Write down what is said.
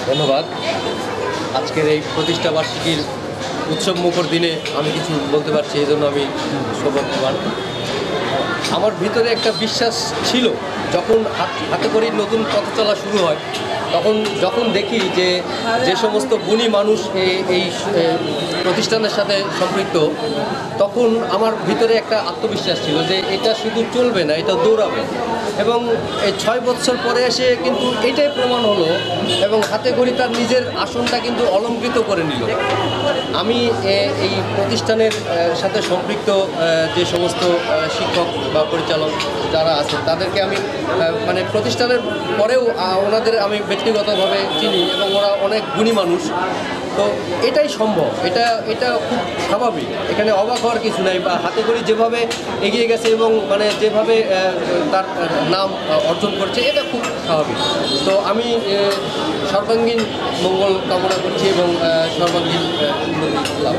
ধন্যবাদ। আজকের এই প্রতিষ্ঠা বার্ষিকীর উৎসবমুখর দিনে আমি কিছু বলতে পারছি, এই জন্য আমি সৌভাগ্যবান। আমার ভিতরে একটা বিশ্বাস ছিল, যখন হাতে করে নতুন পথ চলা শুরু হয়, যখন দেখি যে সমস্ত গুণী মানুষ এই প্রতিষ্ঠানের সাথে সম্পৃক্ত, তখন আমার ভিতরে একটা আত্মবিশ্বাস ছিল যে এটা শুধু চলবে না, এটা দৌড়াবে। এবং এই 6 বছর পরে এসে কিন্তু এটাই প্রমাণ হলো, এবং হাতে করি তার নিজের আসনটা কিন্তু অলঙ্কৃত করে নিল। আমি এই প্রতিষ্ঠানের সাথে সম্পৃক্ত যে সমস্ত শিক্ষক বা পরিচালক যারা আছে, তাদেরকে আমি মানে প্রতিষ্ঠানের পরেও ওনাদের আমি ব্যক্তিগতভাবে চিনি, এবং ওরা অনেক গুণী মানুষ। তো এটাই সম্ভব, এটা খুব স্বাভাবিক, এখানে অবাক হওয়ার কিছু নাই। বা হাতে করি যেভাবে এগিয়ে গেছে এবং মানে যেভাবে তার নাম অর্জন করছে, এটা খুব স্বাভাবিক। তো আমি সর্বাঙ্গীন মঙ্গল কামনা করছি এবং সর্বাঙ্গীন উন্নতি লাভ।